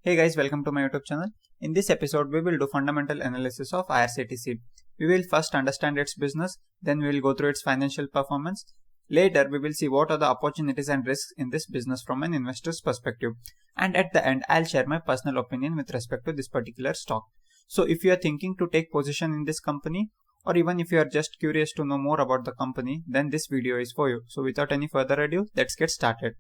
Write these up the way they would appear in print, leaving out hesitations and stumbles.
Hey guys, welcome to my YouTube channel. In this episode, we will do fundamental analysis of IRCTC. We will first understand its business, then we will go through its financial performance. Later, we will see what are the opportunities and risks in this business from an investor's perspective. And at the end, I'll share my personal opinion with respect to this particular stock. So if you are thinking to take position in this company, or even if you are just curious to know more about the company, then this video is for you. So without any further ado, let's get started.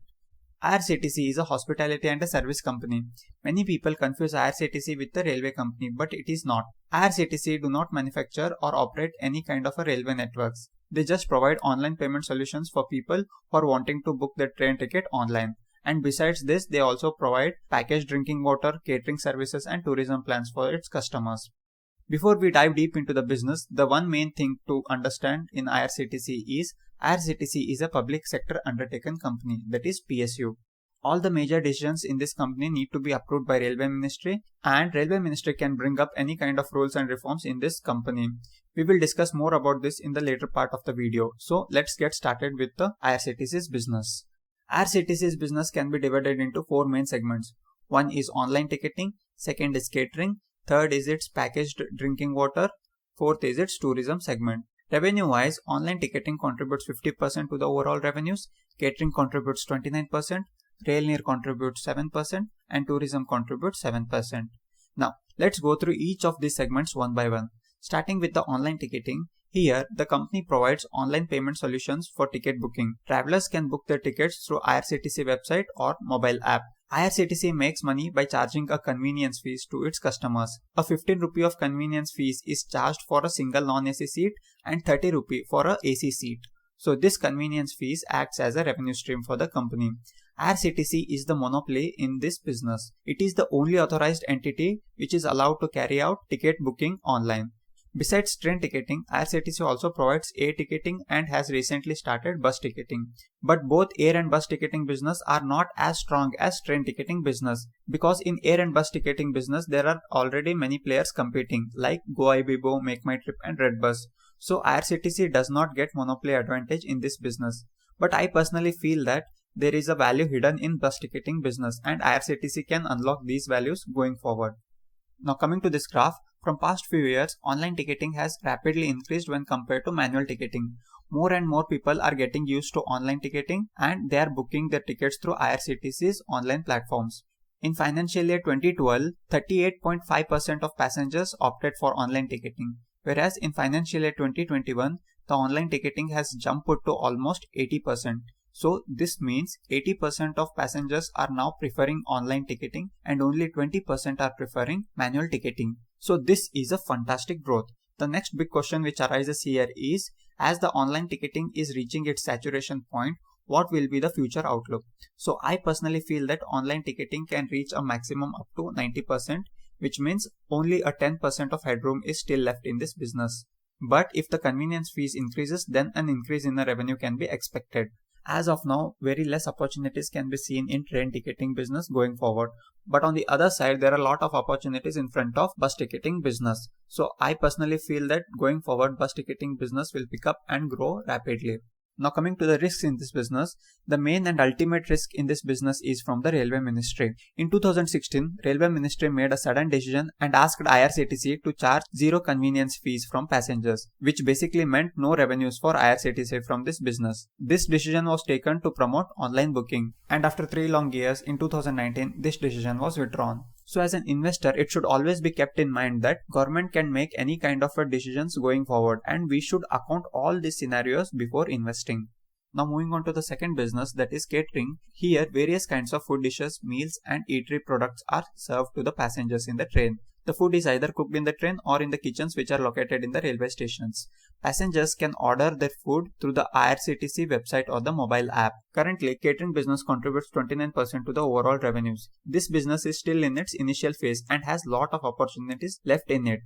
IRCTC is a hospitality and a service company. Many people confuse IRCTC with the railway company, but it is not. IRCTC do not manufacture or operate any kind of a railway networks. They just provide online payment solutions for people who are wanting to book their train ticket online. And besides this, they also provide packaged drinking water, catering services and tourism plans for its customers. Before we dive deep into the business, the one main thing to understand in IRCTC is a public sector undertaken company, that is PSU. All the major decisions in this company need to be approved by Railway Ministry, and Railway Ministry can bring up any kind of rules and reforms in this company. We will discuss more about this in the later part of the video. So let's get started with the IRCTC's business. IRCTC's business can be divided into four main segments. One is online ticketing, second is catering, third is its packaged drinking water, fourth is its tourism segment. Revenue-wise, online ticketing contributes 50% to the overall revenues, catering contributes 29%, Rail Near contributes 7%, and tourism contributes 7%. Now, let's go through each of these segments one by one. Starting with the online ticketing, here the company provides online payment solutions for ticket booking. Travelers can book their tickets through IRCTC website or mobile app. IRCTC makes money by charging a convenience fees to its customers. A 15 rupee of convenience fees is charged for a single non-AC seat and 30 rupee for a AC seat. So this convenience fees acts as a revenue stream for the company. IRCTC is the monopoly in this business. It is the only authorized entity which is allowed to carry out ticket booking online. Besides train ticketing, IRCTC also provides air ticketing and has recently started bus ticketing. But both air and bus ticketing business are not as strong as train ticketing business, because in air and bus ticketing business there are already many players competing like GoIbibo, Make My Trip and Redbus. So IRCTC does not get monopoly advantage in this business. But I personally feel that there is a value hidden in bus ticketing business and IRCTC can unlock these values going forward. Now coming to this graph, from past few years, online ticketing has rapidly increased when compared to manual ticketing. More and more people are getting used to online ticketing and they are booking their tickets through IRCTC's online platforms. In financial year 2012, 38.5% of passengers opted for online ticketing, whereas in financial year 2021, the online ticketing has jumped to almost 80%. So this means 80% of passengers are now preferring online ticketing and only 20% are preferring manual ticketing. So this is a fantastic growth. The next big question which arises here is, as the online ticketing is reaching its saturation point, what will be the future outlook? So I personally feel that online ticketing can reach a maximum up to 90%, which means only a 10% of headroom is still left in this business. But if the convenience fees increases, then an increase in the revenue can be expected. As of now, very less opportunities can be seen in train ticketing business going forward. But on the other side, there are a lot of opportunities in front of bus ticketing business. So I personally feel that going forward, bus ticketing business will pick up and grow rapidly. Now coming to the risks in this business, the main and ultimate risk in this business is from the Railway Ministry. In 2016, Railway Ministry made a sudden decision and asked IRCTC to charge zero convenience fees from passengers, which basically meant no revenues for IRCTC from this business. This decision was taken to promote online booking, and after 3 long years, in 2019, this decision was withdrawn. So as an investor, it should always be kept in mind that government can make any kind of decisions going forward and we should account all these scenarios before investing. Now moving on to the second business, that is catering. Here various kinds of food dishes, meals and eatery products are served to the passengers in the train. The food is either cooked in the train or in the kitchens which are located in the railway stations. Passengers can order their food through the IRCTC website or the mobile app. Currently, catering business contributes 29% to the overall revenues. This business is still in its initial phase and has lot of opportunities left in it.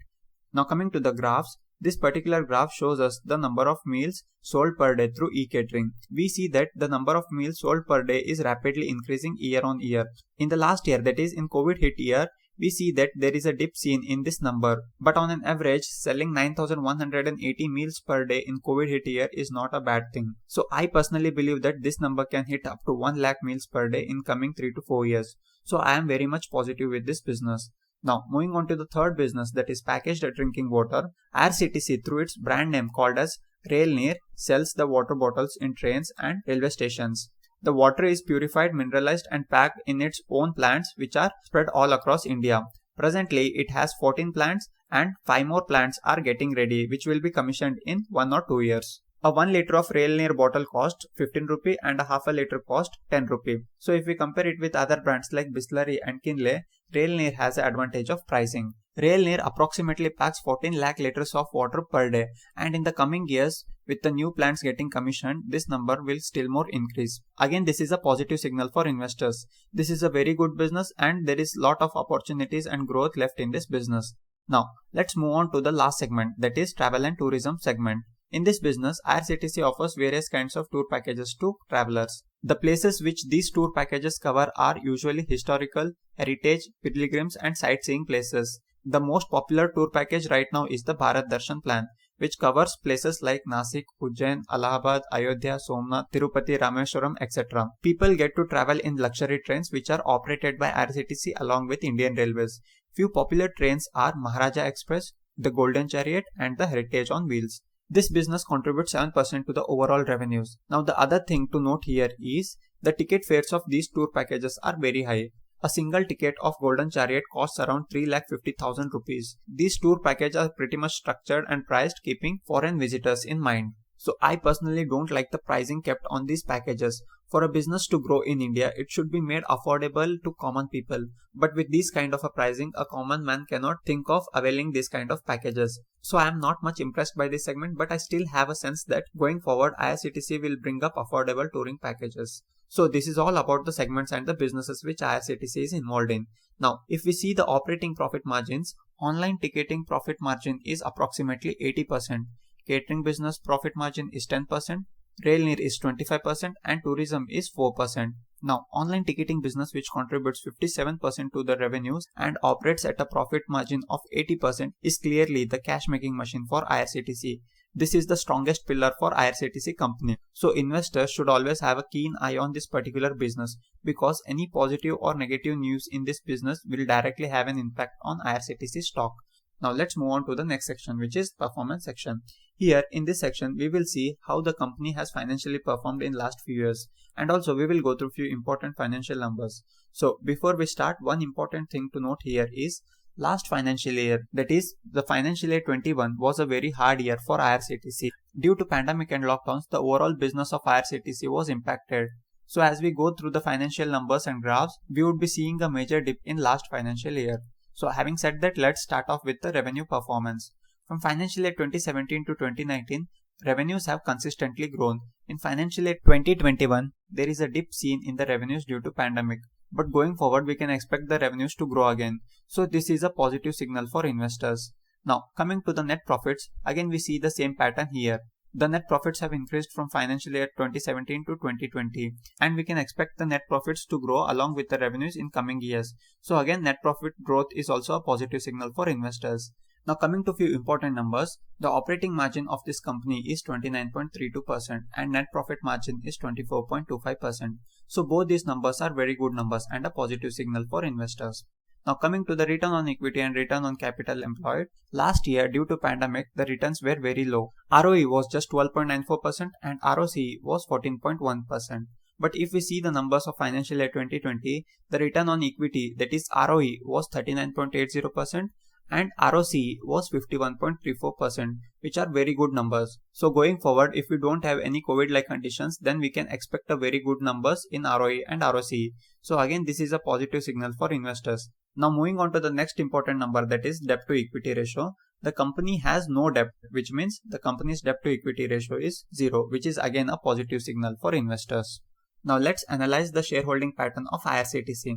Now coming to the graphs, this particular graph shows us the number of meals sold per day through e-catering. We see that the number of meals sold per day is rapidly increasing year on year. In the last year, that is in COVID hit year, we see that there is a dip seen in this number, but on an average, selling 9,180 meals per day in COVID hit year is not a bad thing. So I personally believe that this number can hit up to 1 lakh meals per day in coming 3 to 4 years. So I am very much positive with this business. Now moving on to the third business, that is packaged drinking water. IRCTC, through its brand name called as Railneer, sells the water bottles in trains and railway stations. The water is purified, mineralized and packed in its own plants which are spread all across India. Presently, it has 14 plants and 5 more plants are getting ready, which will be commissioned in 1 or 2 years. A 1 liter of Railneer bottle costs 15 rupee and a half a liter cost 10 rupee. So if we compare it with other brands like Bisleri and Kinley, Railneer has an advantage of pricing. Railneer approximately packs 14 lakh liters of water per day, and in the coming years, with the new plants getting commissioned, this number will still more increase. Again, this is a positive signal for investors. This is a very good business and there is lot of opportunities and growth left in this business. Now, let's move on to the last segment, that is travel and tourism segment. In this business, IRCTC offers various kinds of tour packages to travelers. The places which these tour packages cover are usually historical, heritage, pilgrims and sightseeing places. The most popular tour package right now is the Bharat Darshan plan, which covers places like Nasik, Ujjain, Allahabad, Ayodhya, Somnath, Tirupati, Rameshwaram, etc. People get to travel in luxury trains which are operated by IRCTC along with Indian Railways. Few popular trains are Maharaja Express, the Golden Chariot and the Heritage on Wheels. This business contributes 7% to the overall revenues. Now the other thing to note here is the ticket fares of these tour packages are very high. A single ticket of Golden Chariot costs around 3,50,000 rupees. These tour packages are pretty much structured and priced keeping foreign visitors in mind. So I personally don't like the pricing kept on these packages. For a business to grow in India, it should be made affordable to common people. But with this kind of a pricing, a common man cannot think of availing this kind of packages. So I am not much impressed by this segment, but I still have a sense that going forward, IRCTC will bring up affordable touring packages. So this is all about the segments and the businesses which IRCTC is involved in. Now, if we see the operating profit margins, online ticketing profit margin is approximately 80%. Catering business profit margin is 10%, Railneer is 25% and tourism is 4%. Now, online ticketing business which contributes 57% to the revenues and operates at a profit margin of 80% is clearly the cash making machine for IRCTC. This is the strongest pillar for IRCTC company. So investors should always have a keen eye on this particular business because any positive or negative news in this business will directly have an impact on IRCTC stock. Now let's move on to the next section, which is performance section. Here in this section, we will see how the company has financially performed in last few years, and also we will go through few important financial numbers. So before we start, one important thing to note here is last financial year, that is the financial year 21, was a very hard year for IRCTC. Due to pandemic and lockdowns, the overall business of IRCTC was impacted. So as we go through the financial numbers and graphs, we would be seeing a major dip in last financial year. So having said that, let's start off with the revenue performance. From financial year 2017 to 2019, revenues have consistently grown. In financial year 2021, there is a dip seen in the revenues due to pandemic. But going forward, we can expect the revenues to grow again. So this is a positive signal for investors. Now, coming to the net profits, again we see the same pattern here. The net profits have increased from financial year 2017 to 2020, and we can expect the net profits to grow along with the revenues in coming years. So again, net profit growth is also a positive signal for investors. Now coming to few important numbers, the operating margin of this company is 29.32% and net profit margin is 24.25%. So both these numbers are very good numbers and a positive signal for investors. Now coming to the return on equity and return on capital employed, last year due to pandemic, the returns were very low. ROE was just 12.94% and ROCE was 14.1%. But if we see the numbers of financial year 2020, the return on equity, that is ROE, was 39.80% and ROCE was 51.34%, which are very good numbers. So going forward, if we don't have any COVID-like conditions, then we can expect a very good numbers in ROE and ROCE. So again, this is a positive signal for investors. Now moving on to the next important number, that is debt to equity ratio. The company has no debt, which means the company's debt to equity ratio is 0, which is again a positive signal for investors. Now let's analyze the shareholding pattern of IRCTC.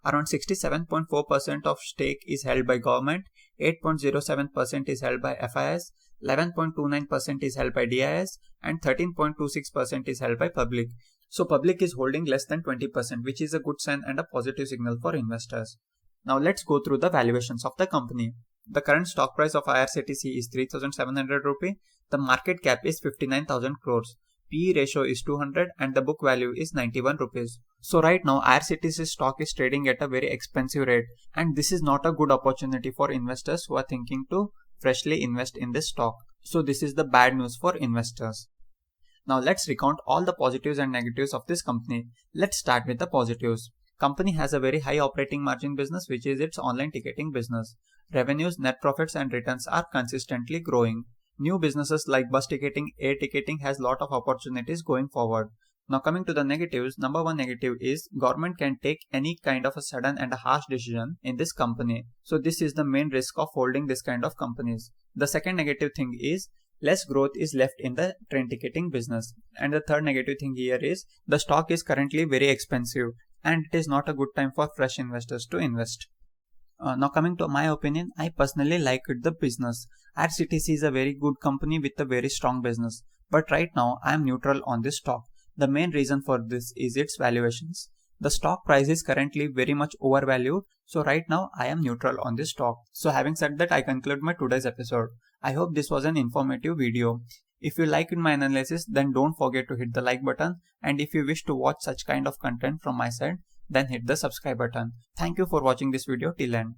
Around 67.4% of stake is held by government, 8.07% is held by FIS, 11.29% is held by DIS, and 13.26% is held by public. So public is holding less than 20%, which is a good sign and a positive signal for investors. Now let's go through the valuations of the company. The current stock price of IRCTC is 3,700 rupee. The market cap is 59,000 crores. PE ratio is 200 and the book value is 91 rupees. So right now IRCTC stock is trading at a very expensive rate, and this is not a good opportunity for investors who are thinking to freshly invest in this stock. So this is the bad news for investors. Now let's recount all the positives and negatives of this company. Let's start with the positives. Company has a very high operating margin business, which is its online ticketing business. Revenues, net profits and returns are consistently growing. New businesses like bus ticketing, air ticketing has lot of opportunities going forward. Now coming to the negatives, number one negative is government can take any kind of a sudden and a harsh decision in this company. So this is the main risk of holding this kind of companies. The second negative thing is less growth is left in the train ticketing business. And the third negative thing here is the stock is currently very expensive and it is not a good time for fresh investors to invest. Now coming to my opinion, I personally like the business. IRCTC is a very good company with a very strong business. But right now I am neutral on this stock. The main reason for this is its valuations. The stock price is currently very much overvalued. So right now I am neutral on this stock. So having said that, I conclude my today's episode. I hope this was an informative video. If you liked my analysis, then don't forget to hit the like button. And if you wish to watch such kind of content from my side, then hit the subscribe button. Thank you for watching this video till end.